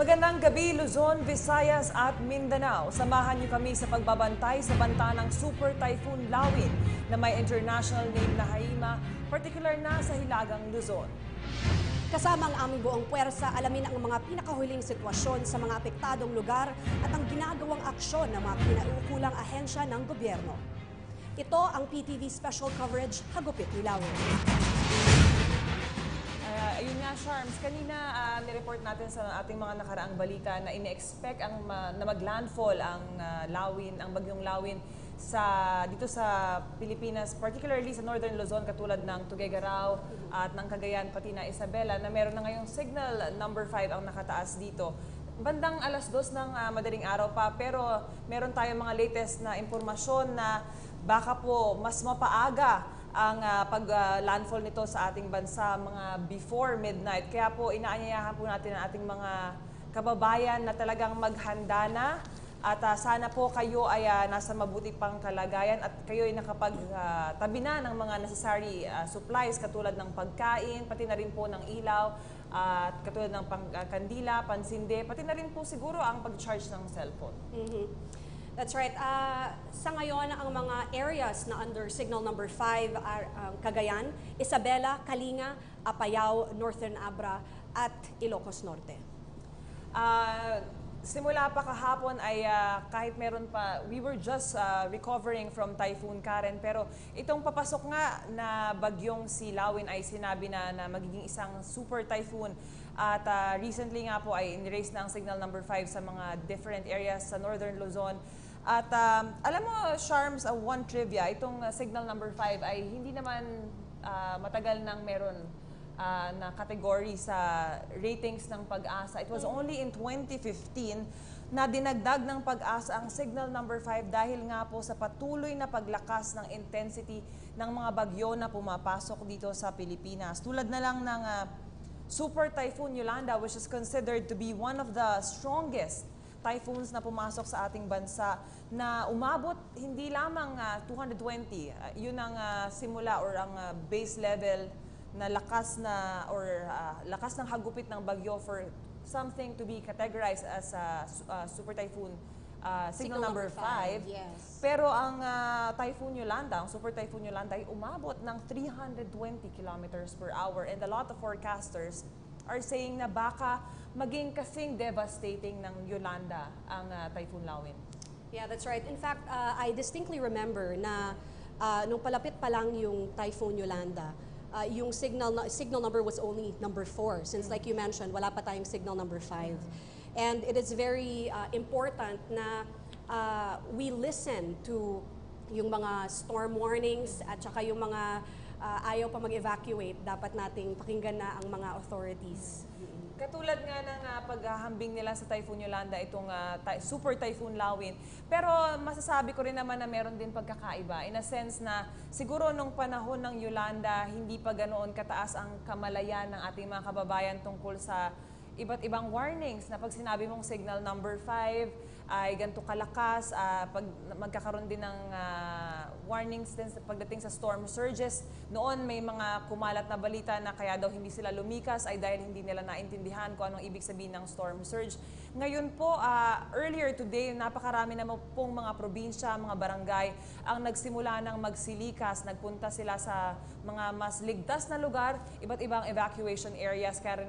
Magandang gabi, Luzon, Visayas at Mindanao. Samahan niyo kami sa pagbabantay sa banta ng Super Typhoon Lawin na may international name na Haima, particular na sa Hilagang Luzon. Kasama ang aming buong puwersa, alamin ang mga pinakahuling sitwasyon sa mga apektadong lugar at ang ginagawang aksyon ng mga pinauukulang ahensya ng gobyerno. Ito ang PTV Special Coverage, Hagupit Lilawin. Ayun nga, Charms, kanina nireport natin sa ating mga nakaraang balita na ine-expect na mag-landfall ang Lawin, ang bagyong Lawin dito sa Pilipinas, particularly sa Northern Luzon katulad ng Tuguegarao at ng Cagayan pati na Isabela, na meron na ngayong signal number 5 ang nakataas dito. Bandang alas 2 ng madaling araw pa, pero meron tayong mga latest na impormasyon na baka po mas mapaaga ang pag-landfall nito sa ating bansa mga before midnight. Kaya po inaanyayahan po natin ang ating mga kababayan na talagang maghanda na at sana po kayo ay nasa mabuti pang kalagayan at kayo ay nakapagtabi na ng mga necessary supplies katulad ng pagkain, pati na rin po ng ilaw at katulad ng kandila, pansinde, pati na rin po siguro ang pag-charge ng cellphone. That's right. Sa ngayon, ang mga areas na under signal number 5 are Cagayan, Isabela, Kalinga, Apayao, Northern Abra at Ilocos Norte. Simula pa kahapon ay kahit meron pa, we were just recovering from Typhoon Karen, pero itong papasok nga na bagyong si Lawin ay sinabi na magiging isang super typhoon. At recently nga po ay in-raise na ang signal number 5 sa mga different areas sa Northern Luzon. At alam mo, Charms, one trivia, itong signal number 5 ay hindi naman matagal nang meron na category sa ratings ng Pag-asa. It was only in 2015 na dinagdag ng Pag-asa ang signal number 5 dahil nga po sa patuloy na paglakas ng intensity ng mga bagyo na pumapasok dito sa Pilipinas. Tulad na lang ng Super Typhoon Yolanda, which is considered to be one of the strongest typhoons na pumasok sa ating bansa, na umabot hindi lamang 220. Yun ang simula or ang base level na lakas ng hagupit ng bagyo for something to be categorized as super typhoon signal number 5. Yes. Pero ang Typhoon Yolanda, ang Super Typhoon Yolanda ay umabot ng 320 kilometers per hour, and a lot of forecasters are saying na baka maging kasing devastating ng Yolanda ang Typhoon Lawin. Yeah, that's right. In fact, I distinctly remember na nung palapit pa lang yung Typhoon Yolanda, yung signal number was only number 4. Since like you mentioned, wala pa tayong signal number 5. And it is very important na we listen to yung mga storm warnings at saka yung mga ayaw pa mag-evacuate, dapat nating pakinggan na ang mga authorities. Katulad nga ng paghahambing nila sa Typhoon Yolanda, itong Super Typhoon Lawin. Pero masasabi ko rin naman na meron din pagkakaiba. In a sense na siguro nung panahon ng Yolanda, hindi pa ganoon kataas ang kamalayan ng ating mga kababayan tungkol sa iba't ibang warnings na pag sinabi mong signal number 5 ay ganito kalakas, pag magkakaroon din ng warnings din pagdating sa storm surges. Noon may mga kumalat na balita na kaya daw hindi sila lumikas ay dahil hindi nila naintindihan kung anong ibig sabihin ng storm surge. Ngayon po, earlier today, napakarami na pong mga probinsya, mga barangay ang nagsimula ng magsilikas. Nagpunta sila sa mga mas ligtas na lugar, iba't ibang evacuation areas, kaya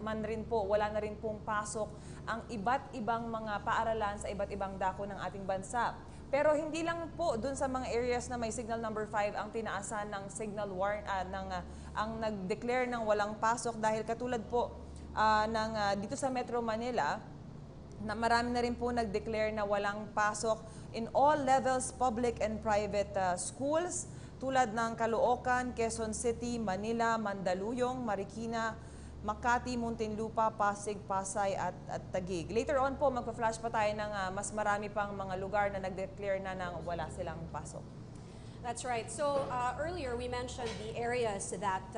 man rin po, wala na rin pong pasok ang iba't ibang mga paaralan sa iba't ibang dako ng ating bansa. Pero hindi lang po dun sa mga areas na may signal number 5 ang tinaasan ng signal ang nag-declare ng walang pasok, dahil katulad po dito sa Metro Manila, na marami na rin po nag-declare na walang pasok in all levels, public and private schools, tulad ng Caloocan, Quezon City, Manila, Mandaluyong, Marikina, Makati, Muntinlupa, Pasig, Pasay at Taguig. Later on po, magpa-flash pa tayo ng mas marami pang mga lugar na nag-declare na ng wala silang pasok. That's right. So earlier we mentioned the areas that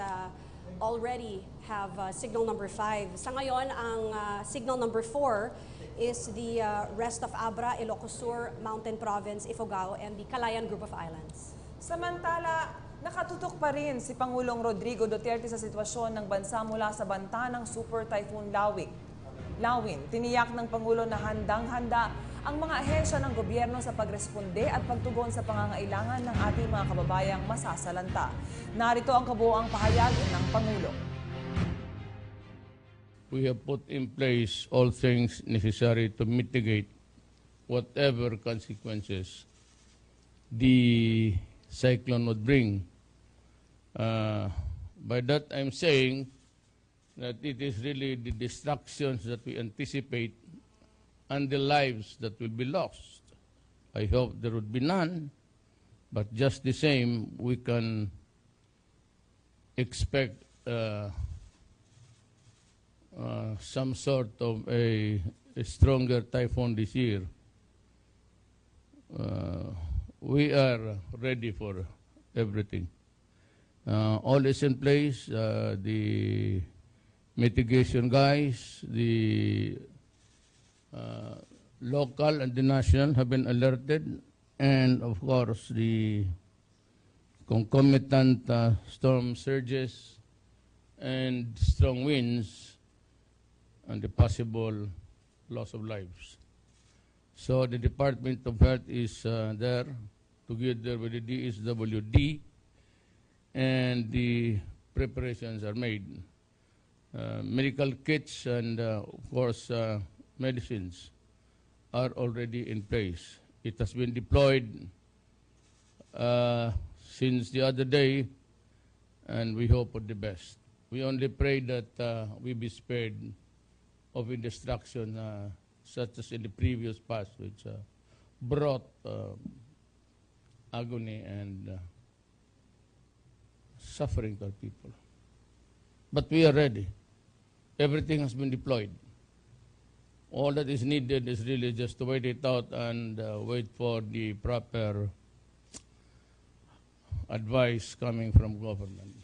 already have signal number 5. Sa ngayon, ang signal number 4 is the rest of Abra, Ilocos Sur, Mountain Province, Ifugao, and the Calayan Group of Islands. Samantala, nakatutok pa rin si Pangulong Rodrigo Duterte sa sitwasyon ng bansa mula sa banta ng Super Typhoon Lawin. Lawin. Tiniyak ng Pangulo na handang-handa ang mga ahensya ng gobyerno sa pagresponde at pagtugon sa pangangailangan ng ating mga kababayang masasalanta. Narito ang kabuoang pahayag ng Pangulo. We have put in place all things necessary to mitigate whatever consequences the cyclone would bring. By that, I'm saying that it is really the destructions that we anticipate and the lives that will be lost. I hope there would be none, but just the same, we can expect some sort of a stronger typhoon this year. We are ready for everything. All is in place. The mitigation guys, the local and the national have been alerted, and of course the concomitant storm surges and strong winds and the possible loss of lives. So the Department of Health is there together with the DSWD, and the preparations are made. Medical kits and of course medicines are already in place. It has been deployed since the other day, and we hope for the best. We only pray that we be spared of a destruction such as in the previous past, which brought agony and suffering to our people. But we are ready. Everything has been deployed. All that is needed is really just to wait it out and wait for the proper advice coming from government.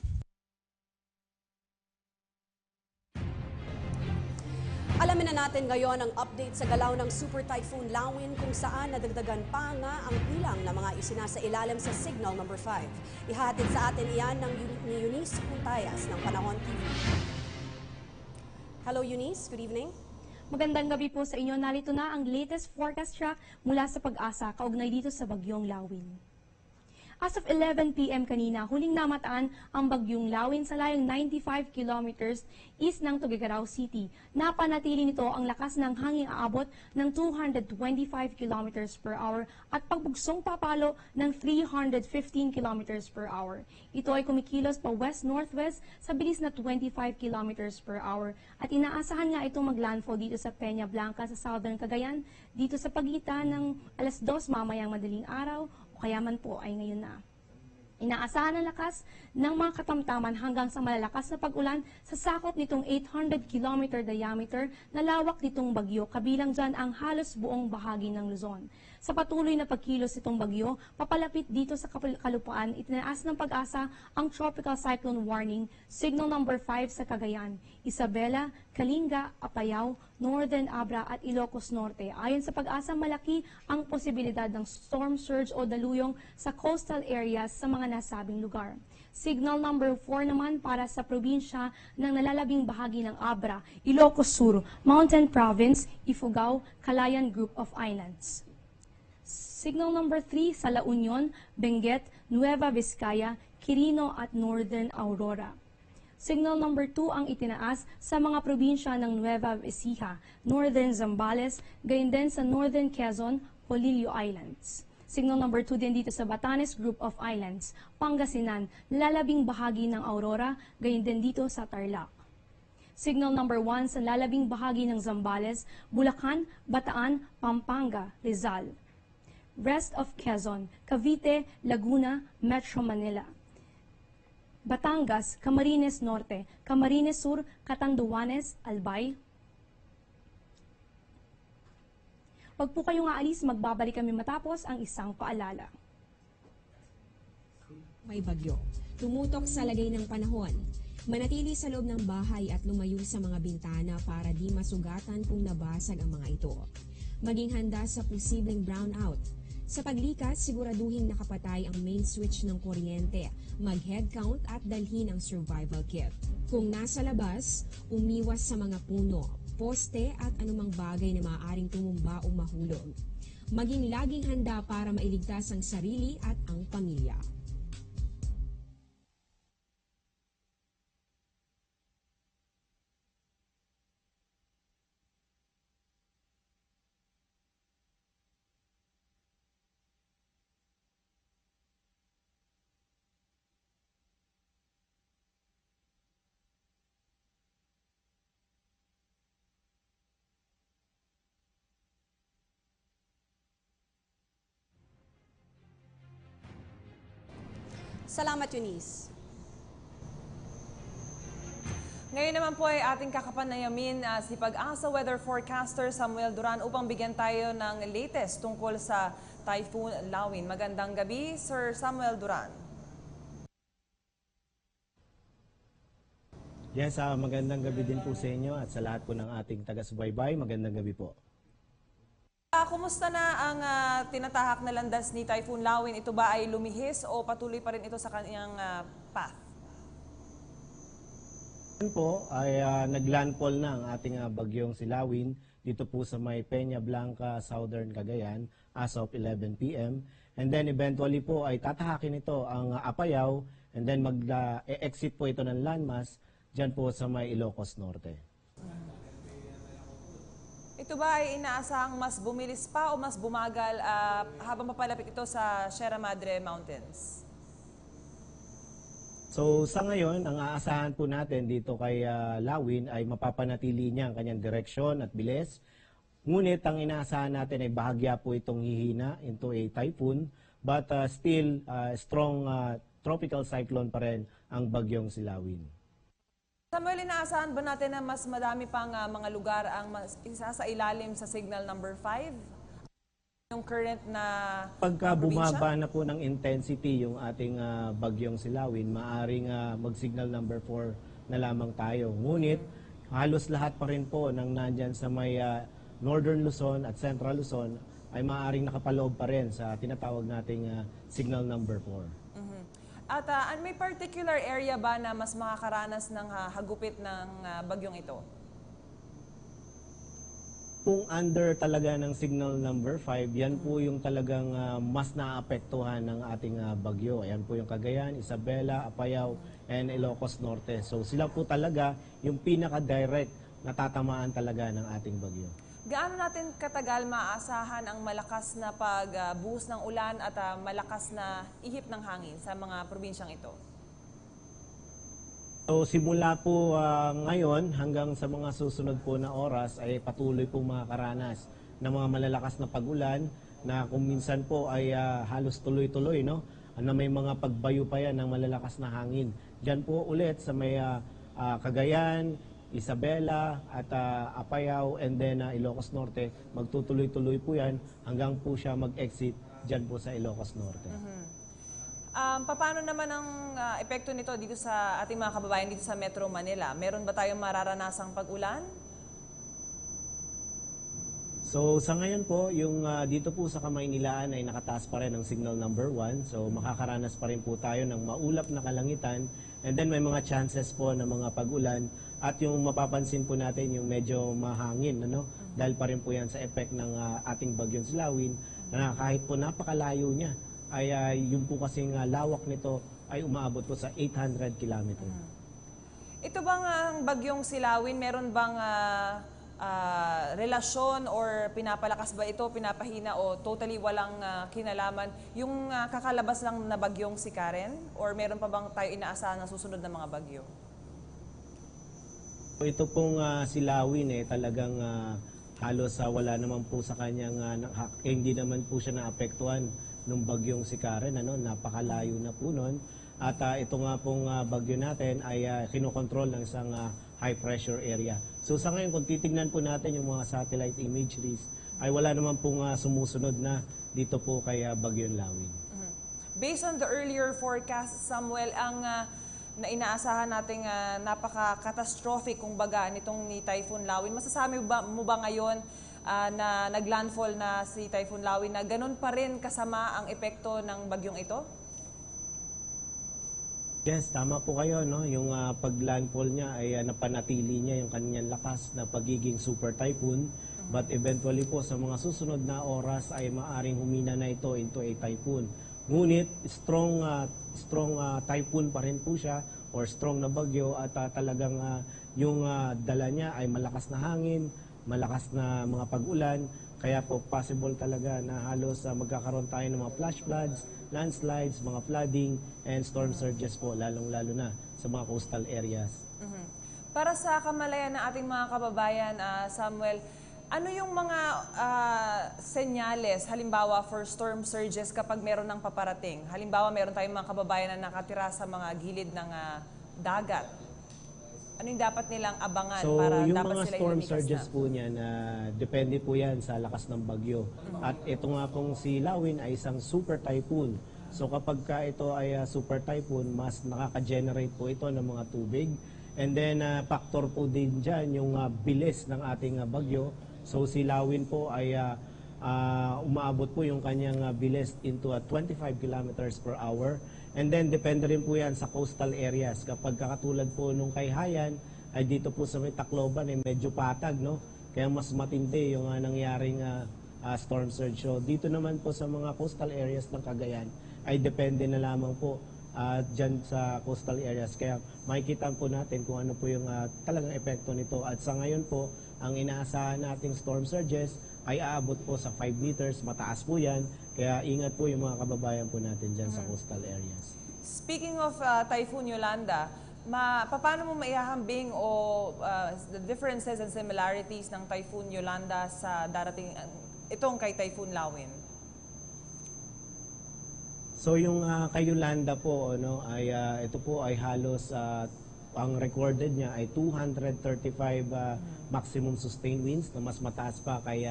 Alamin na natin ngayon ang update sa galaw ng Super Typhoon Lawin kung saan nadagdagan pa nga ang bilang ng mga isinasa ilalim sa Signal Number 5. Ihatid sa atin iyan ni Eunice Puntayas ng Panahon TV. Hello Eunice, good evening. Magandang gabi po sa inyo. Narito na ang latest forecast track mula sa Pag-asa kaugnay dito sa Bagyong Lawin. As of 11 p.m. kanina, huling namataan ang Bagyong Lawin sa layong 95 kilometers east ng Tuguegarao City. Napanatili nito ang lakas ng hangin aabot ng 225 kilometers per hour at pagbugsong papalo ng 315 kilometers per hour. Ito ay kumikilos pa west-northwest sa bilis na 25 kilometers per hour at inaasahan nga itong maglandfall dito sa Peña Blanca sa Southern Cagayan dito sa pagitan ng alas 2 mamayang madaling araw o kaya man po ay ngayon na. Inaasahan ang lakas ng mga katamtaman hanggang sa malalakas na pag-ulan sa sakop nitong 800 km diameter na lawak nitong bagyo, kabilang dyan ang halos buong bahagi ng Luzon. Sa patuloy na pagkilos nitong bagyo, papalapit dito sa kalupaan, itinaas ng Pag-asa ang Tropical Cyclone Warning, Signal Number 5 sa Cagayan, Isabela, Kalinga, Apayao, Northern Abra at Ilocos Norte. Ayon sa Pag-asa, malaki ang posibilidad ng storm surge o daluyong sa coastal areas sa mga nasabing lugar. Signal number 4 naman para sa probinsya ng nalalabing bahagi ng Abra, Ilocos Sur, Mountain Province, Ifugao, Calayan Group of Islands. Signal number 3 sa La Union, Benguet, Nueva Vizcaya, Quirino at Northern Aurora. Signal number 2 ang itinaas sa mga probinsya ng Nueva Ecija, Northern Zambales, gayon din sa Northern Quezon, Polillo Islands. Signal number 2 din dito sa Batanes Group of Islands, Pangasinan, lalabing bahagi ng Aurora, gayon din dito sa Tarlac. Signal number 1 sa lalabing bahagi ng Zambales, Bulacan, Bataan, Pampanga, Rizal. Rest of Quezon, Cavite, Laguna, Metro Manila. Batangas, Camarines Norte, Camarines Sur, Catanduanes, Albay. Huwag po kayong aalis, magbabalik kami matapos ang isang paalala. May bagyo. Tumutok sa lagay ng panahon. Manatili sa loob ng bahay at lumayo sa mga bintana para di masugatan kung nabasag ang mga ito. Maging handa sa posibleng brownout. Sa paglikas, siguraduhin nakapatay ang main switch ng kuryente, mag-head count at dalhin ang survival kit. Kung nasa labas, umiwas sa mga puno. poste at anumang bagay na maaaring tumumba o mahulog. Maging laging handa para mailigtas ang sarili at ang pamilya. Salamat, Eunice. Ngayon naman po ay ating kakapanayamin si Pag-asa Weather Forecaster Samuel Duran upang bigyan tayo ng latest tungkol sa Typhoon Lawin. Magandang gabi, Sir Samuel Duran. Yes, magandang gabi din po sa inyo at sa lahat po ng ating taga-subaybay. Magandang gabi po. Kumusta na ang tinatahak na landas ni Typhoon Lawin? Ito ba ay lumihis o patuloy pa rin ito sa kanyang path? Yan po ay naglandfall na ang ating bagyong si Lawin dito po sa may Peña Blanca, Southern Cagayan as of 11 p.m. And then eventually po ay tatahakin ito ang Apayao and then mag-exit po ito ng landmass dyan po sa may Ilocos Norte. Ito ba ay inaasahang mas bumilis pa o mas bumagal habang papalapit ito sa Sierra Madre Mountains? So sa ngayon, ang aasahan po natin dito kay Lawin ay mapapanatili niya ang kanyang direksyon at bilis. Ngunit ang inaasahan natin ay bahagya po itong hihina into a typhoon but still strong tropical cyclone pa rin ang bagyong si Lawin. Samuel, inaasahan ba natin na mas madami pang mga lugar ang isa sa ilalim sa signal number 5? Yung current na Pagka bumaba na po ng intensity yung ating bagyong si Lawin, maaring mag-signal number 4 na lamang tayo. Ngunit halos lahat pa rin po ng nandyan sa may Northern Luzon at Central Luzon ay maaring nakapaloob pa rin sa tinatawag nating signal number 4. At may particular area ba na mas makakaranas ng hagupit ng bagyong ito? Kung under talaga ng signal number 5, yan po yung talagang mas naapektuhan ng ating bagyo. Ayan po yung Cagayan, Isabela, Apayao, and Ilocos Norte. So sila po talaga yung pinaka-direct na tatamaan talaga ng ating bagyo. Gaano natin katagal maaasahan ang malakas na pagbuhos ng ulan at malakas na ihip ng hangin sa mga probinsyang ito? So simula po ngayon hanggang sa mga susunod po na oras ay patuloy po makakaranas ng mga malalakas na pag-ulan na kung minsan po ay halos tuloy-tuloy, no? Na may mga pagbayo pa yan ng malalakas na hangin. Diyan po ulit sa may Cagayan, Isabela at Apayao and then Ilocos Norte, magtutuloy-tuloy po yan hanggang po siya mag-exit dyan po sa Ilocos Norte. Paano naman ang epekto nito dito sa ating mga kababayan dito sa Metro Manila? Meron ba tayong mararanasang pag-ulan? So sa ngayon po, yung dito po sa Kamaynilaan ay nakataas pa rin ang signal number 1. So makakaranas pa rin po tayo ng maulap na kalangitan and then may mga chances po ng mga pag-ulan. At yung mapapansin po natin yung medyo mahangin, ano? Dahil pa rin po yan sa effect ng ating bagyong si Lawin na kahit po napakalayo niya ay yung po kasing lawak nito ay umaabot po sa 800 kilometers. Ito bang ang bagyong si Lawin, meron bang relasyon or pinapalakas ba ito, pinapahina o totally walang kinalaman yung kakalabas lang na bagyong si Karen? Or meron pa bang tayo inaasahan na susunod na mga bagyo? Ito pong si Lawin talagang halos wala naman po sa kanyang, hindi naman po siya naapektuhan ng bagyong si Karen, ano, napakalayo na po nun. At ito nga pong bagyo natin ay kinokontrol ng isang high pressure area. So sa ngayon kung titignan po natin yung mga satellite imageries, ay wala naman pong sumusunod na dito po kay bagyong Lawin. Based on the earlier forecast, Samuel, ang na inaasahan nating napaka-catastrophic kumbaga nitong ni Typhoon Lawin. Masasabi mo ba ngayon na naglandfall na si Typhoon Lawin na ganun pa rin kasama ang epekto ng bagyong ito? Yes, tama po kayo, no? Yung pag-landfall niya ay napanatili niya yung kanyang lakas na pagiging super typhoon. But eventually po sa mga susunod na oras ay maaring humina na ito into a typhoon. Ngunit strong typhoon pa rin po siya or strong na bagyo at talagang yung dala niya ay malakas na hangin, malakas na mga pag-ulan. Kaya po possible talaga na halos magkakaroon tayo ng mga flash floods, landslides, mga flooding, and storm surges po, lalong-lalo na sa mga coastal areas. Para sa kamalayan ng ating mga kababayan, Samuel, ano yung mga senyales, halimbawa for storm surges kapag meron ng paparating? Halimbawa, meron tayong mga kababayan na nakatira sa mga gilid ng dagat. Ano yung dapat nilang abangan So, para yung dapat mga sila storm lumikas surges na? po niyan, depende po yan sa lakas ng bagyo. At ito nga pong si Lawin ay isang super typhoon. So kapag ka ito ay super typhoon, mas nakaka-generate po ito ng mga tubig. And then, factor po din dyan yung bilis ng ating bagyo. So si Lawin po ay umaabot po yung kanyang bilis into 25 kilometers per hour. And then depende rin po yan sa coastal areas. Kapag kakatulad po nung Kayhayan, ay dito po sa may Tacloban ay medyo patag, no? Kaya mas matindi yung nangyaring storm surge. So dito naman po sa mga coastal areas ng Cagayan ay depende na lamang po dyan sa coastal areas. Kaya makikita po natin kung ano po yung talagang epekto nito. At sa ngayon po, ang inaasahan nating storm surges ay aabot po sa 5 meters. Mataas po yan. Kaya ingat po yung mga kababayan po natin dyan sa coastal areas. Speaking of Typhoon Yolanda, paano mo maihahambing o the differences and similarities ng Typhoon Yolanda sa darating itong kay Typhoon Lawin? So yung kay Yolanda po ay ito po ay halos ang recorded niya ay 235 maximum sustained winds na mas mataas pa kay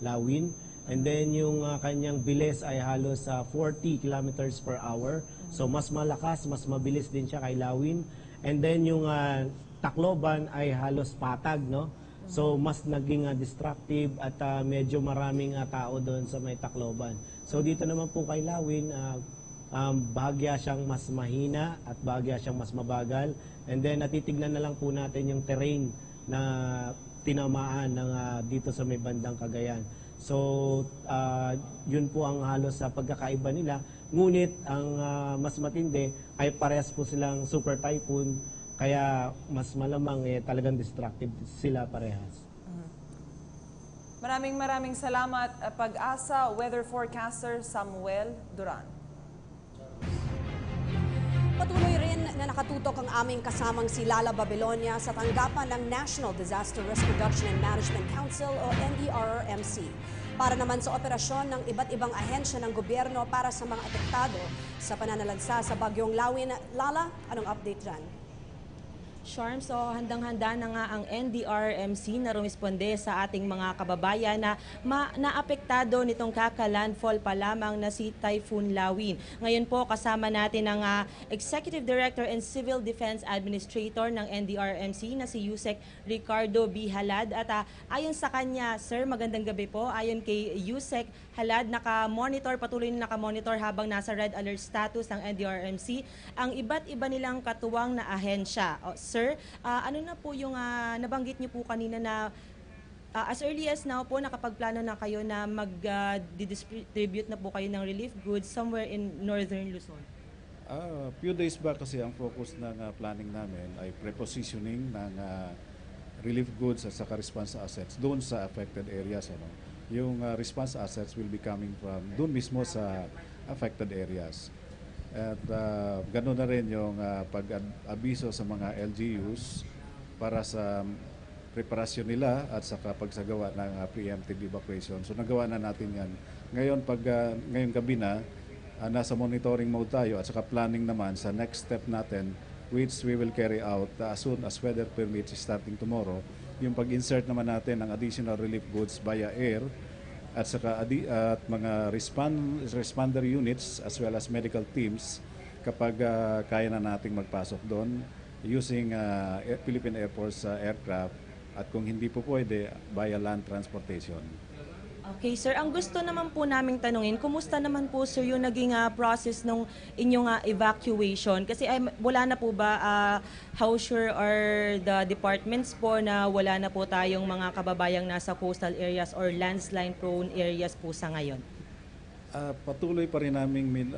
Lawin. And then yung kanyang bilis ay halos 40 kilometers per hour. So mas malakas, mas mabilis din siya kay Lawin. And then yung Tacloban ay halos patag, no? So mas naging destructive at medyo maraming tao doon sa may Tacloban. So dito naman po kay Lawin, bahagya siyang mas mahina at bahagya siyang mas mabagal. And then natitignan na lang po natin yung terrain na tinamaan ng dito sa may bandang Cagayan. So, yun po ang halos sa pagkakaiba nila. Ngunit, ang mas matindi ay parehas po silang super typhoon, kaya mas malamang talagang destructive sila parehas. Maraming salamat, Pag-asa Weather Forecaster Samuel Duran. Patuloy rin na nakatutok ang aming kasamang si Lala Babylonia sa tanggapan ng National Disaster Risk Reduction and Management Council o NDRRMC para naman sa operasyon ng iba't ibang ahensya ng gobyerno para sa mga apektado sa pananalansa sa Bagyong Lawin. Lala, anong update dyan? Sharm, so handang-handa na nga ang NDRRMC na rumisponde sa ating mga kababayan na naapektado nitong kaka-landfall pa lamang na si Typhoon Lawin. Ngayon po kasama natin ang Executive Director and Civil Defense Administrator ng NDRRMC na si Yusek Ricardo B. Halad. At ayon sa kanya, Sir, magandang gabi po. Ayon kay Yusek Halad, patuloy na nakamonitor habang nasa red alert status ng NDRRMC ang iba't iba nilang katuwang na ahensya. Sir, ano na po yung nabanggit niyo po kanina na as early as now po nakapagplano na kayo na mag-distribute na po kayo ng relief goods somewhere in northern Luzon? Few days back kasi ang focus ng planning namin ay prepositioning ng relief goods at saka response assets doon sa affected areas. Yung response assets will be coming from doon mismo sa affected areas. At ganoon na rin yung pag-abiso sa mga LGUs para sa preparasyon nila at saka pagsagawa ng preemptive evacuation. So nagawa na natin yan. Ngayon, ngayong gabi na, nasa monitoring mode tayo at saka planning naman sa next step natin which we will carry out as soon as weather permits starting tomorrow. Yung pag-insert naman natin ng additional relief goods via air at saka at mga responder units as well as medical teams kapag kaya na nating magpasok doon using Philippine Air Force aircraft at kung hindi po pwede via land transportation. Okay, sir. Ang gusto naman po naming tanungin, kumusta naman po, sir, yung naging process ng inyong evacuation? Kasi wala na po ba, how sure are the departments po na wala na po tayong mga kababayang nasa coastal areas or landslide-prone areas po sa ngayon? Patuloy pa rin namin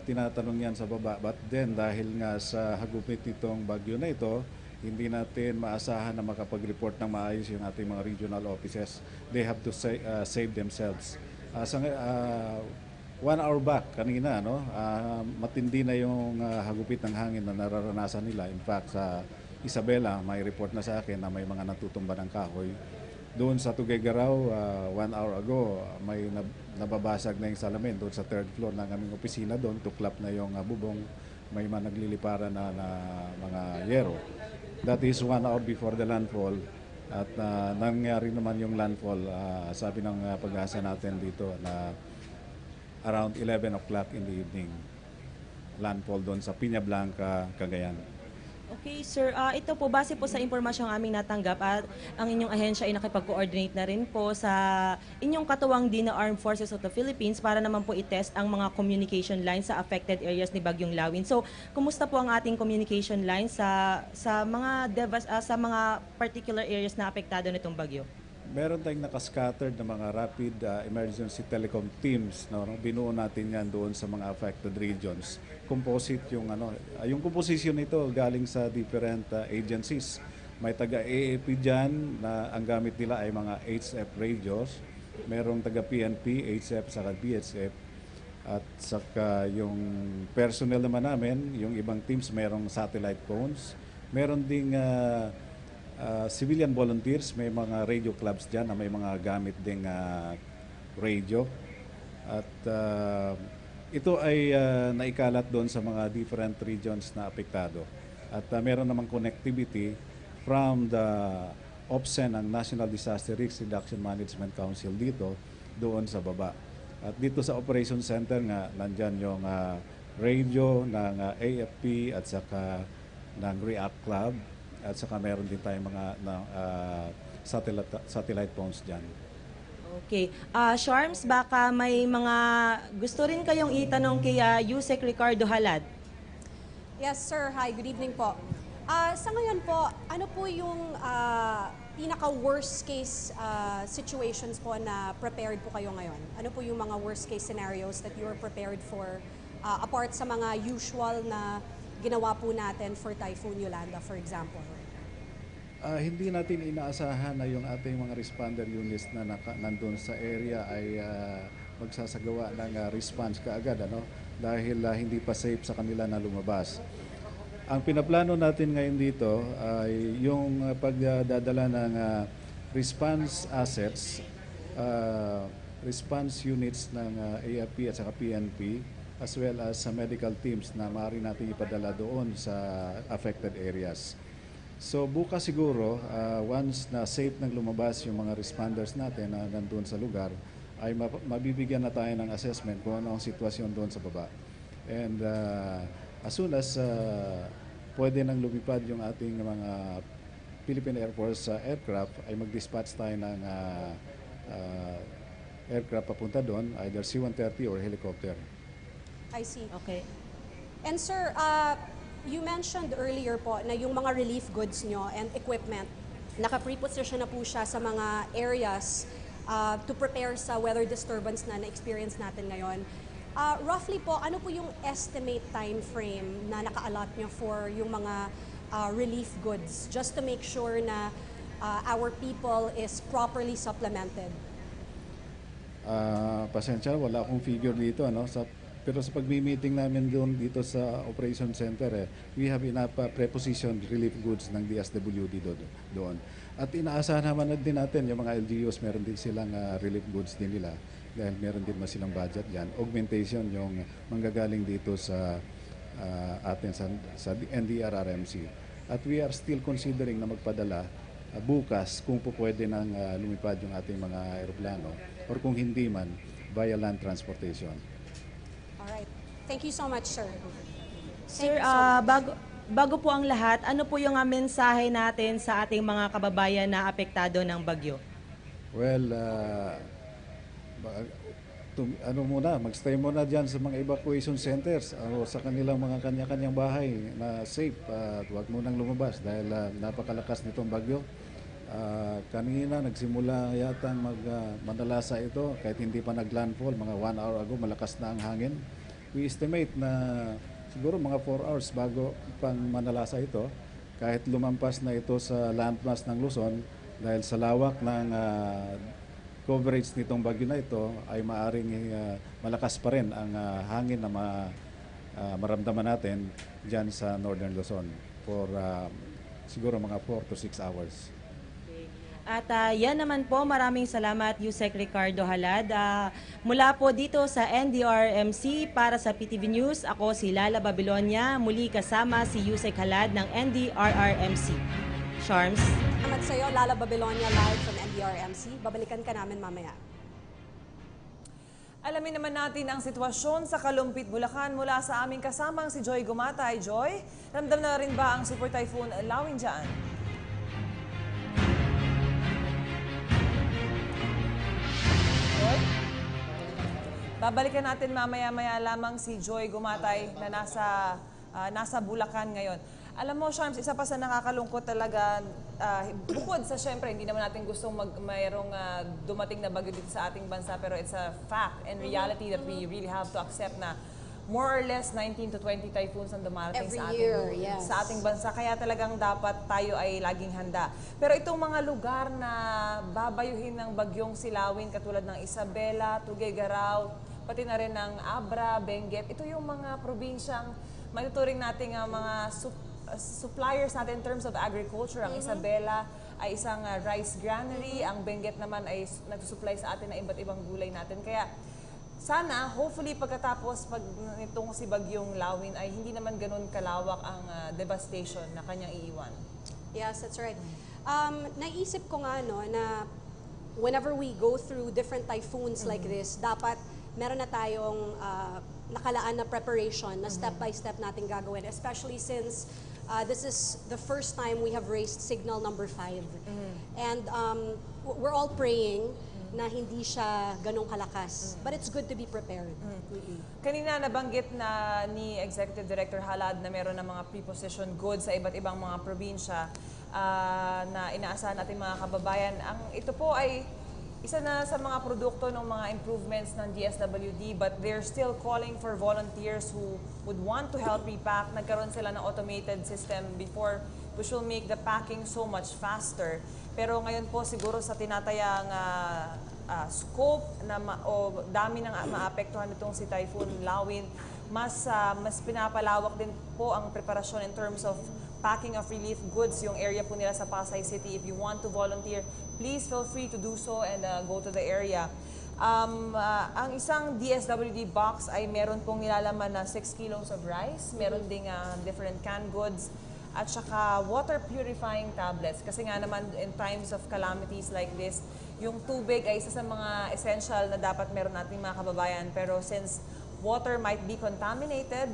tinatanong yan sa baba. But then, dahil nga sa hagupit nitong bagyo na ito, hindi natin maasahan na makapag-report ng maayos yung ating mga regional offices. They have to save themselves. 1 hour back kanina, no? Matindi na yung hagupit ng hangin na nararanasan nila. In fact, sa Isabela, may report na sa akin na may mga natutumba ng kahoy. Doon sa Tuguegarao, 1 hour ago, may nababasag na yung salamin doon sa 3rd floor ng aming opisina doon. Tuklap na yung bubong. May mga nagliliparan na mga yero. That is 1 hour before the landfall. At nangyari naman yung landfall, sabi ng pag-asa natin dito na around 11 o'clock in the evening. Landfall doon sa Piña Blanca, Cagayan. Okay, sir. Ito po, base po sa impormasyong aming natanggap at ang inyong ahensya ay nakipag-coordinate na rin po sa inyong katuwang din na Armed Forces of the Philippines para naman po i-test ang mga communication lines sa affected areas ni Bagyong Lawin. So, kumusta po ang ating communication lines sa mga particular areas na apektado nitong bagyo? Meron tayong nakascattered na mga rapid emergency telecom teams. No? Binuo natin yan doon sa mga affected regions. Composite yung composition nito galing sa different agencies. May taga-AAP dyan na ang gamit nila ay mga HF radios. Merong taga-PNP, HF, saka BHF. At saka yung personnel naman namin, yung ibang teams, merong satellite phones. Meron ding civilian volunteers, may mga radio clubs dyan na may mga gamit ding radio. At ito ay naikalat doon sa mga different regions na apektado. At meron namang connectivity from the OPSEN, ang National Disaster Risk Reduction Management Council dito, doon sa baba. At dito sa Operation Center nga, nandyan yung radio ng AFP at saka ng REACT Club. At saka meron din tayong mga satellite phones dyan. Okay. Sharms, baka may mga gusto rin kayong itanong kay Yusek Ricardo Halad. Yes, sir. Hi, good evening po. Sa ngayon po, ano po yung pinaka-worst case situations po na prepared po kayo ngayon? Ano po yung mga worst case scenarios that you are prepared for apart sa mga usual na ginawa po natin for Typhoon Yolanda, for example? Hindi natin inaasahan na yung ating mga responder units na nandun sa area ay magsasagawa ng response kaagad, dahil hindi pa safe sa kanila na lumabas. Ang pinaplano natin ngayon dito ay yung pagdadala ng response assets, response units ng AFP at saka PNP, as well as sa medical teams na maaari natin ipadala doon sa affected areas. So bukas siguro, once na safe nang lumabas yung mga responders natin na nandun sa lugar, ay mabibigyan na tayo ng assessment kung ano ang sitwasyon doon sa baba. And as soon as pwede nang lumipad yung ating mga Philippine Air Force aircraft, ay mag-dispatch tayo ng aircraft papunta doon, either C-130 or helicopter. I see. Okay. And sir, you mentioned earlier po na yung mga relief goods nyo and equipment, naka-preposition na po siya sa mga areas to prepare sa weather disturbance na na-experience natin ngayon. Roughly po, ano po yung estimate time frame na naka-allot nyo for yung mga relief goods just to make sure na our people is properly supplemented? Pasensya, wala akong figure dito, pero sa pagmi-meeting namin dito sa Operation Center, we have enough prepositioned relief goods ng DSWD doon. At inaasahan naman din natin yung mga LGUs, meron din silang relief goods din nila dahil meron din silang budget dyan. Augmentation yung manggagaling dito sa atin sa NDRRMC. At we are still considering na magpadala bukas kung po pwede nang lumipad yung ating mga aeroplano or kung hindi man via land transportation. Alright. Thank you so much, sir. Sir, bago po ang lahat, ano po yung mensahe natin sa ating mga kababayan na apektado ng bagyo? Well, magstay muna dyan sa mga evacuation centers o sa kanilang mga kanya-kanyang bahay na safe at huwag munang lumabas dahil napakalakas nitong bagyo. Kanina nagsimula yata manalasa ito kahit hindi pa naglandfall, mga 1 hour ago malakas na ang hangin. We estimate na siguro mga 4 hours bago pang manalasa ito kahit lumampas na ito sa landmass ng Luzon dahil sa lawak ng coverage nitong bagyo na ito ay maaring malakas pa rin ang hangin na maramdaman natin dyan sa Northern Luzon for siguro mga 4 to 6 hours. At yan naman po, maraming salamat Yusek Ricardo Halad. Mula po dito sa NDRMC para sa PTV News, ako si Lala Babilonia, muli kasama si Yusek Halad ng NDRRMC. Charms. Salamat sa iyo, Lala Babilonia, live from NDRMC. Babalikan ka namin mamaya. Alamin naman natin ang sitwasyon sa Kalumpit, Bulacan mula sa aming kasamang si Joy Gumatay. Joy, ramdam na rin ba ang Super Typhoon Lawin dyan? Joy? Babalikan natin mamaya-maya lamang si Joy Gumatay na nasa Bulacan ngayon. Alam mo, Sharms, isa pa sa nakakalungkot talaga, bukod sa syempre, hindi naman natin gustong mayroong dumating na bagyo dito sa ating bansa, pero it's a fact and reality that we really have to accept na more or less 19 to 20 typhoons ang dumarating sa ating bansa. Kaya talagang dapat tayo ay laging handa. Pero itong mga lugar na babayuhin ng bagyong silawin, katulad ng Isabela, Tuguegarao, pati na rin ng Abra, Benguet, ito yung mga probinsyang matuturing nating mga suppliers natin in terms of agriculture. Ang Isabela ay isang rice granary, ang Benguet naman ay nagsusupply sa atin ng iba't ibang gulay natin. Kaya sana, hopefully pagkatapos nitong si Bagyong Lawin ay hindi naman ganun kalawak ang devastation na kanyang iiwan. Yes, that's right. Naisip ko nga na whenever we go through different typhoons like this, dapat meron na tayong nakalaan na preparation na step-by-step natin gagawin, especially since this is the first time we have raised signal number 5. And we're all praying na hindi siya ganong kalakas. But it's good to be prepared. Kanina nabanggit na ni Executive Director Halad na meron ng mga prepositioned goods sa iba't ibang mga probinsya na inaasahan natin mga kababayan. Ito po ay isa na sa mga produkto ng mga improvements ng DSWD, but they're still calling for volunteers who would want to help repack. Nagkaroon sila ng automated system before, which will make the packing so much faster. Pero ngayon po siguro sa tinatayang scope o dami ng maapektuhan nitong si Typhoon Lawin, mas pinapalawak din po ang preparasyon in terms of packing of relief goods, yung area po nila sa Pasay City. If you want to volunteer, please feel free to do so and go to the area. Ang isang DSWD box ay meron pong nilalaman na 6 kilos of rice, meron ding different canned goods, at saka water purifying tablets. Kasi nga naman in times of calamities like this, yung tubig ay isa sa mga essential na dapat meron nating mga kababayan. Pero since water might be contaminated,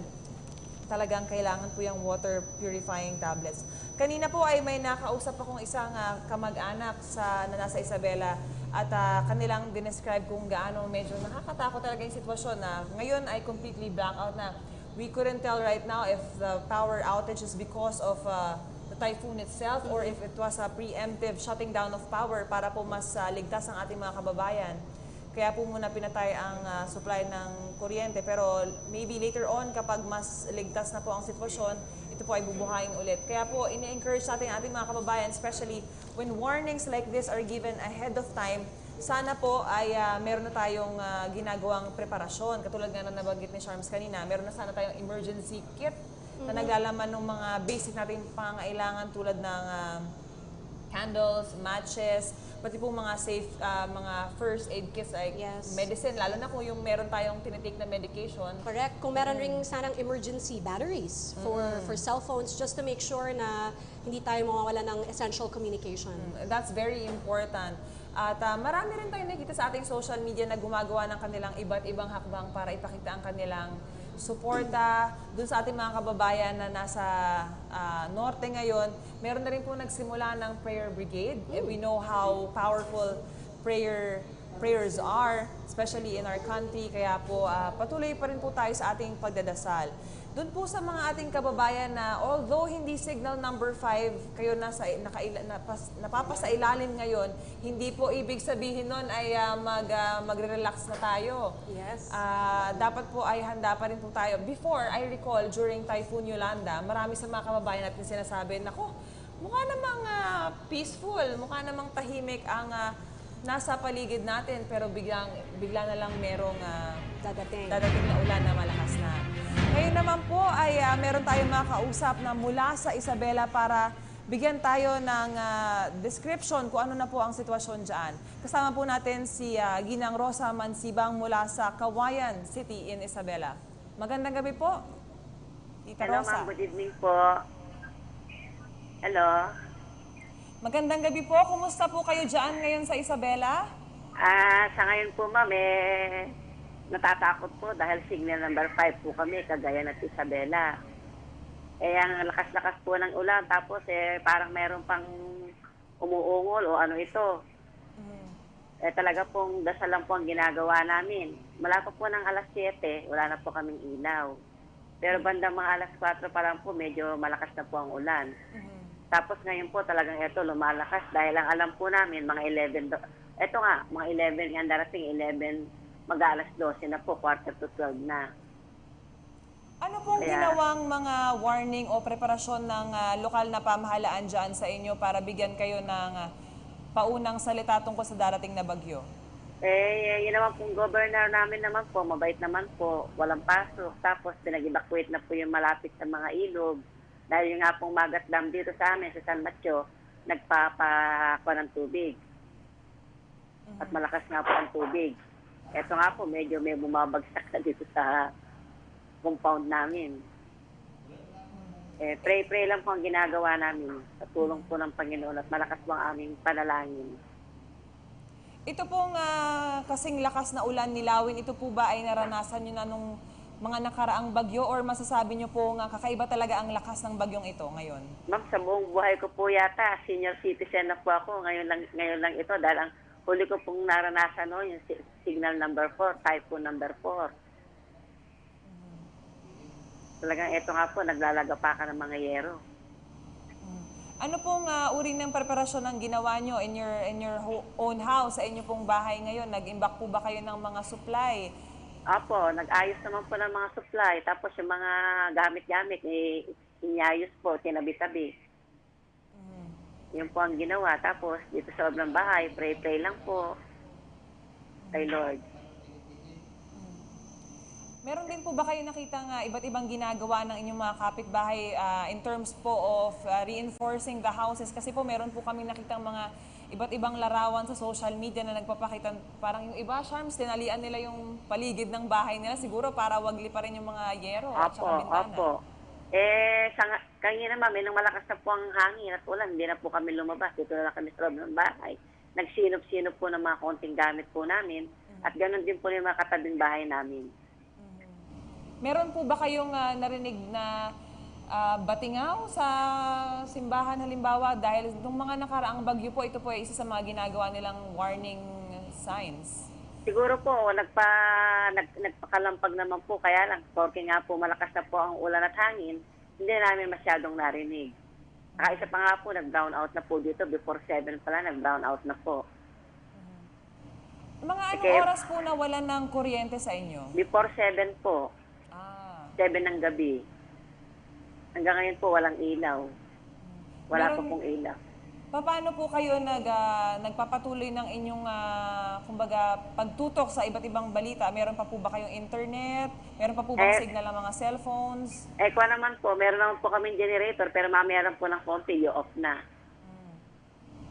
talagang kailangan po yung water purifying tablets. Kanina po ay may nakausap akong isang kamag-anak na nasa Isabela at kanilang dinescribe kung gaano medyo nakakatakot talaga yung sitwasyon na ngayon ay completely blackout na. We couldn't tell right now if the power outage is because of the typhoon itself or if it was a preemptive shutting down of power para po mas ligtas ang ating mga kababayan. Kaya po muna pinatay ang supply ng kuryente. Pero maybe later on, kapag mas ligtas na po ang sitwasyon, ito po ay bubuhayin ulit. Kaya po, ini-encourage natin ating mga kababayan, especially when warnings like this are given ahead of time, sana po ay meron na tayong ginagawang preparasyon. Katulad nga na nabanggit ni Charms kanina, meron na sana tayong emergency kit na naglalaman ng mga basic nating pangangailangan tulad ng candles, matches, pati po mga safe, mga first aid kits like medicine, lalo na kung yung meron tayong tinitake na medication. Correct. Kung meron ring sanang emergency batteries for cell phones just to make sure na hindi tayo mawawala ng essential communication. That's very important. At marami rin tayong nakita sa ating social media na gumagawa ng kanilang iba't ibang hakbang para ipakita ang kanilang suporta dun sa ating mga kababayan na nasa norte ngayon. Meron na rin po nagsimula ng prayer brigade. We know how powerful prayer prayers are, especially in our country. Kaya po patuloy pa rin po tayo sa ating pagdadasal. Doon po sa mga ating kababayan na although hindi signal number 5 kayo napapasailalim ngayon, hindi po ibig sabihin nun ay magre-relax na tayo. Yes. Dapat po ay handa pa rin po tayo. Before, I recall, during Typhoon Yolanda, marami sa mga kababayan natin sinasabi, nako, mukha namang peaceful, mukha namang tahimik ang nasa paligid natin, pero bigla na lang merong dadating na ulan na malakas na. Ngayon naman po ay meron tayong makausap na mula sa Isabela para bigyan tayo ng description kung ano na po ang sitwasyon dyan. Kasama po natin si Ginang Rosa Mansibang mula sa Kawayan City in Isabela. Magandang gabi po, Tita Hello, Rosa. ma'am. Good evening po. Hello. Magandang gabi po. Kumusta po kayo dyan ngayon sa Isabela? Sa ngayon po, ma'am, natatakot po dahil signal number 5 po kami, Cagayan at Isabela. Ang lakas-lakas po ng ulan, tapos parang meron pang umuungol o ano ito. Talaga pong dasal lang po ang ginagawa namin. Mula po ng alas 7, wala na po kaming ilaw. Pero bandang mga alas 4 pa lang po, medyo malakas na po ang ulan. Tapos ngayon po talagang ito lumalakas dahil ang alam po namin mga 11, ito nga, mga 11 nga darating, 11, mag-alas 12 na po, quarter to 12 na. Ano pong ginawang mga warning o preparasyon ng lokal na pamahalaan dyan sa inyo para bigyan kayo ng paunang salita tungkol sa darating na bagyo? Yun naman pong governor namin naman po, mabait naman po, walang pasok. Tapos pinag-evacuate na po yung malapit sa mga ilog. Dahil yung nga pong Magat Dam dito sa amin, sa San Mateo, nagpapakuha ng tubig. At malakas nga po ang tubig. Ito nga po, medyo may bumabagsak na dito sa compound namin. Pray lang po ang ginagawa namin sa tulong po ng Panginoon at malakas po ang aming panalangin. Ito pong kasing lakas na ulan nilawin, ito po ba ay naranasan nyo na nung mga nakaraang bagyo or masasabi nyo po nga kakaiba talaga ang lakas ng bagyong ito ngayon? Ma'am, sa buong buhay ko po yata, senior citizen na po ako. Ngayon lang ito dahil ang huli ko pong naranasan no, yung signal number 4, typhoon number 4. Talagang ito nga po, naglalagapakan ng mga yero. Ano pong uri ng preparasyon ng ginawa nyo in your own house, sa inyo pong bahay ngayon? Nag-imbak po ba kayo ng mga supply? Apo, nag-ayos naman po ng mga supply. Tapos yung mga gamit-gamit, inyayos po, tinabi-tabi. Yun po ang ginawa. Tapos, dito sa loob ng bahay, pray lang po kay Lord. Meron din po ba kayo nakitang iba't ibang ginagawa ng inyong mga kapitbahay in terms po of reinforcing the houses? Kasi po meron po kami nakitang mga iba't ibang larawan sa social media na nagpapakita, parang yung iba, Charms, tinalian nila yung paligid ng bahay nila siguro para wag liparin yung mga yero at saka bintana. Opo. Kanina ma'am, nung malakas na po ang hangin at ulan, hindi na po kami lumabas. Dito na lang kami sa loob ng bahay. Nagsinop-sinop po ng mga konting gamit po namin at ganoon din po yung mga katabing bahay namin. Meron po ba kayong narinig na batingaw sa simbahan halimbawa dahil nung mga nakaraang bagyo po, ito po ay isa sa mga ginagawa nilang warning signs? Siguro po, nagpakalampag naman po, kaya lang, porque nga po malakas na po ang ulan at hangin, hindi namin masyadong narinig. Saka isa pa nga po, nag-brown out na po dito, before 7 pala, nag-brown out na po. Mga anong oras po nawalan ng kuryente sa inyo? Before 7 po, 7 ng gabi. Hanggang ngayon po, walang ilaw. Wala pa pong ilaw. Paano po kayo nagpapatuloy ng inyong kumbaga pagtutok sa iba't ibang balita? Meron pa po ba kayong internet? Meron pa po bang signal ng mga cellphones? Kwa naman po, meron naman po kaming generator pero mamaya lang po ng konti, off na.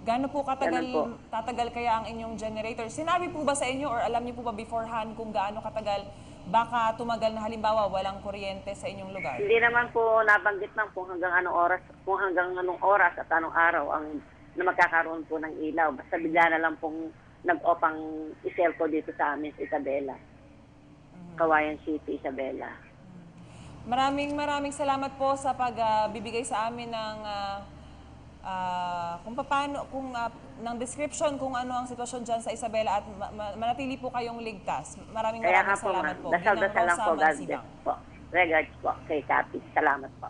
Gaano po tatagal kaya ang inyong generator? Sinabi po ba sa inyo or alam niyo po ba beforehand kung gaano katagal baka tumagal na halimbawa walang kuryente sa inyong lugar? Hindi naman po nabanggit lang kung hanggang anong oras at anong araw ang na magkakaroon po ng ilaw. Basta bigla na lang pong nag-off ang iselco dito sa amin sa Isabela. Kawayan City, Isabela. Maraming salamat po sa pagbibigay sa amin ng kung paano, ng description kung ano ang sitwasyon dyan sa Isabela at manatili po kayong ligtas. Maraming Kaya nga maraming po, salamat ma'am. po. Dasal-dasal lang po. God bless Mansibang. po. Regards po kay Kathy. Salamat po.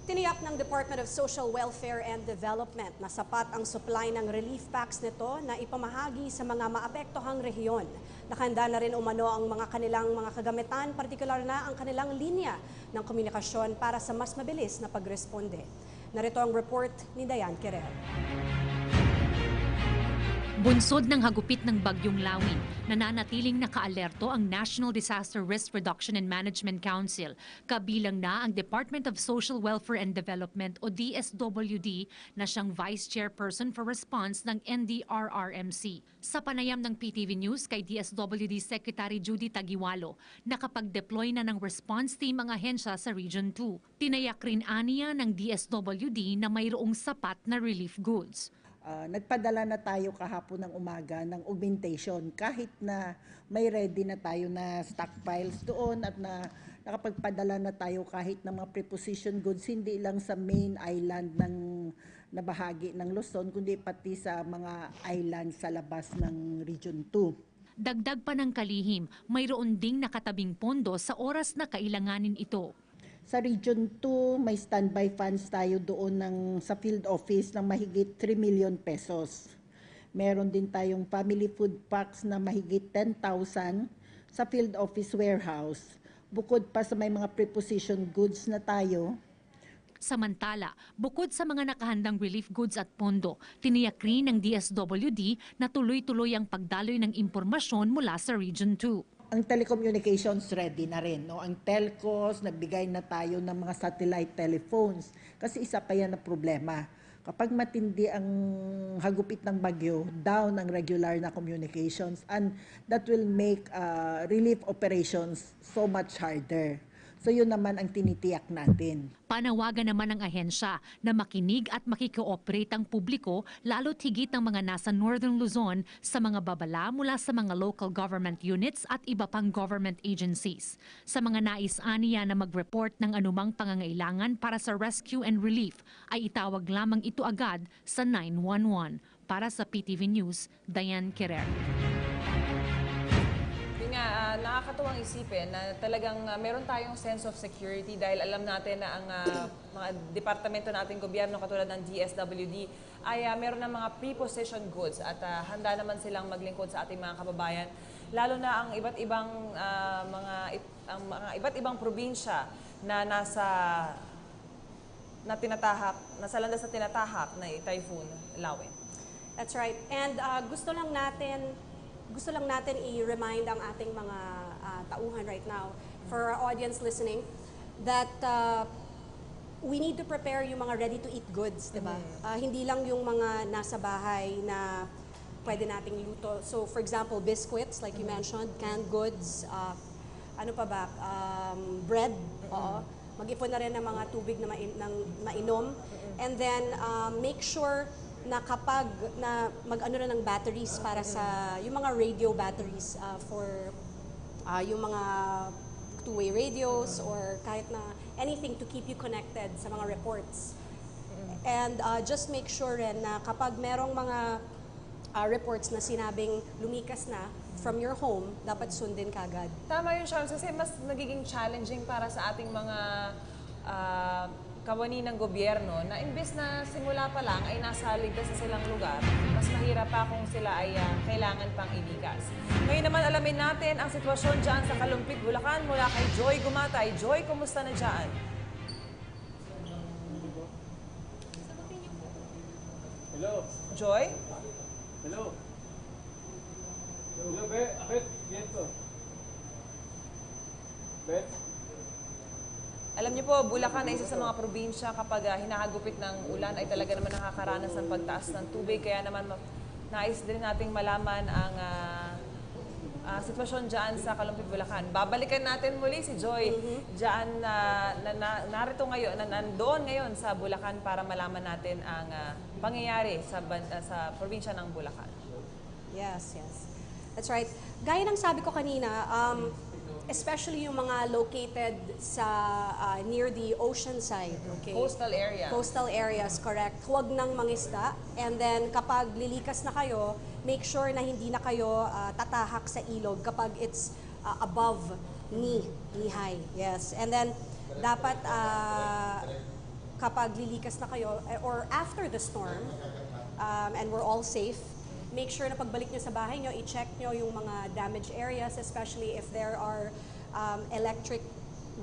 Tiniyak ng Department of Social Welfare and Development na sapat ang supply ng relief packs nito na ipamahagi sa mga maapektuhang rehiyon. Nakahanda na rin umano ang mga kanilang mga kagamitan, partikular na ang kanilang linya ng komunikasyon para sa mas mabilis na pagresponde. Narito ang report ni Diane Querer. Bunsod ng hagupit ng Bagyong Lawin, nananatiling nakaalerto ang National Disaster Risk Reduction and Management Council, kabilang na ang Department of Social Welfare and Development o DSWD na siyang Vice Chairperson for Response ng NDRRMC. Sa panayam ng PTV News kay DSWD Secretary Judy Tagiwalo, nakapag-deploy na ng response team ang ahensya sa Region 2. Tinayak rin aniya ng DSWD na mayroong sapat na relief goods. Nagpadala na tayo kahapon ng umaga ng augmentation kahit na may ready na tayo na stockpiles doon at nakapagpadala na tayo kahit ng mga preposition goods hindi lang sa main island na bahagi ng Luzon kundi pati sa mga island sa labas ng Region 2. Dagdag pa ng kalihim, mayroon ding nakatabing pondo sa oras na kailanganin ito. Sa Region 2, may standby funds tayo doon sa field office ng mahigit 3 million pesos. Meron din tayong family food packs na mahigit 10,000 sa field office warehouse. Bukod pa sa may mga preposition goods na tayo. Samantala, bukod sa mga nakahandang relief goods at pondo, tiniyak rin ng DSWD na tuloy-tuloy ang pagdaloy ng impormasyon mula sa Region 2. Ang telecommunications ready na rin. No? Ang telcos, nagbigay na tayo ng mga satellite telephones. Kasi isa pa yan na problema. Kapag matindi ang hagupit ng bagyo, down ang regular na communications. And that will make relief operations so much harder. So yun naman ang tinitiyak natin. Panawagan naman ng ahensya na makinig at makikooperate ang publiko lalo't higit ng mga nasa Northern Luzon sa mga babala mula sa mga local government units at iba pang government agencies. Sa mga nais-aniya na mag-report ng anumang pangangailangan para sa rescue and relief ay itawag lamang ito agad sa 911. Para sa PTV News, Diane Querer. Nakakatuwang isipin na talagang meron tayong sense of security dahil alam natin na ang mga departamento nating gobyerno katulad ng DSWD ay meron ng mga preposition goods at handa naman silang maglingkod sa ating mga kababayan. Lalo na ang iba't ibang probinsya na nasa landas na tinatahak na Typhoon Lawin. That's right. And gusto lang natin i-remind ang ating mga tauhan right now, for our audience listening, that we need to prepare yung mga ready-to-eat goods, diba? Hindi lang yung mga nasa bahay na pwede nating luto. So, for example, biscuits, like you mentioned, canned goods, ano pa ba, bread, oo. Mag-ipon na rin ng mga tubig na mainom. And then, make sure na kapag mag-ano na ng batteries para sa yung mga radio batteries for yung mga two-way radios or kahit na anything to keep you connected sa mga reports. And just make sure rin na kapag merong mga reports na sinabing lumikas na from your home, dapat sundin kagad. Tama yun, Shams, kasi mas nagiging challenging para sa ating mga kawani ng gobyerno na imbes na simula pa lang ay nasa ligtas sa silang lugar, mas mahirap pa kung sila ay kailangan pang ilikas. Ngayon naman alamin natin ang sitwasyon dyan sa Kalumpit, Bulacan mula kay Joy Gumatay. Joy, kumusta na dyan? Hello? Joy? Hello? Hello, Bet? Dito. Bet? Alam niyo po, Bulacan ay isa sa mga probinsya kapag hinahagupit ng ulan ay talaga naman nakakaranas ng pagtaas ng tubig. Kaya naman nais din nating malaman ang sitwasyon dyan sa Kalumpit, Bulacan. Babalikan natin muli si Joy dyan narito ngayon, nandoon ngayon sa Bulacan para malaman natin ang pangyayari sa probinsya ng Bulacan. Yes, yes. That's right. Gaya ng sabi ko kanina, especially yung mga located sa near the ocean side, okay? Coastal area. Coastal areas, correct. Huwag nang mangisda. And then kapag lilikas na kayo, make sure na hindi na kayo tatahak sa ilog kapag it's above knee high. Yes. And then dapat kapag lilikas na kayo or after the storm and we're all safe, make sure na pagbalik nyo sa bahay nyo, i-check nyo yung mga damaged areas, especially if there are electric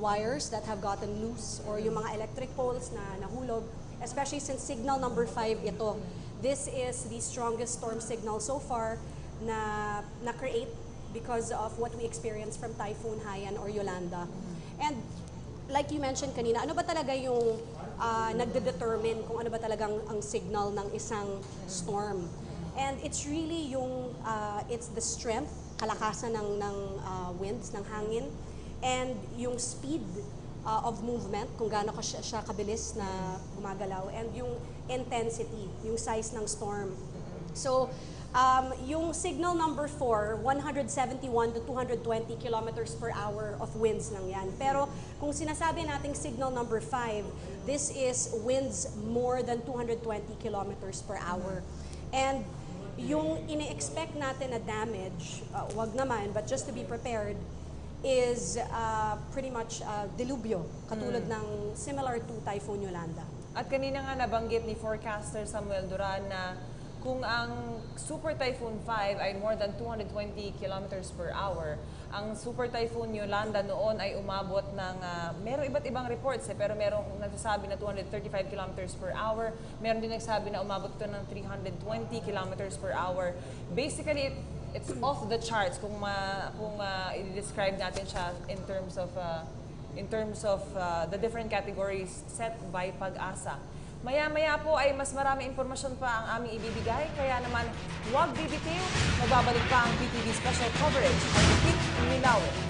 wires that have gotten loose or yung mga electric poles na nahulog, especially since signal number 5 ito. This is the strongest storm signal so far na create because of what we experienced from Typhoon Haiyan or Yolanda. And like you mentioned kanina, ano ba talaga yung nagde-determine kung ano ba talagang ang signal ng isang storm? And it's really yung, it's the strength, kalakasan ng winds, ng hangin, and yung speed of movement, kung gaano siya kabilis na gumagalaw, and yung intensity, yung size ng storm. So, yung signal number 4, 171 to 220 kilometers per hour of winds lang yan. Pero kung sinasabi nating signal number 5, this is winds more than 220 kilometers per hour. And yung ine-expect natin na damage, wag naman, but just to be prepared, is pretty much dilubyo, katulad ng similar to Typhoon Yolanda. At kanina nga nabanggit ni forecaster Samuel Duran na kung ang Super Typhoon 5 ay more than 220 kilometers per hour, ang Super Typhoon Yolanda noon ay umabot ng, merong iba't ibang reports pero merong nagsasabi na 235 kilometers per hour, meron din nagsabi na umabot ito ng 320 kilometers per hour. Basically, it's off the charts kung i-describe natin siya in terms of the different categories set by Pag-asa. Maya-maya po ay mas marami impormasyon pa ang aming ibibigay, kaya naman huwag bibitiw, magbabalik pa ang PTV Special Coverage, ang Repeat Minawin.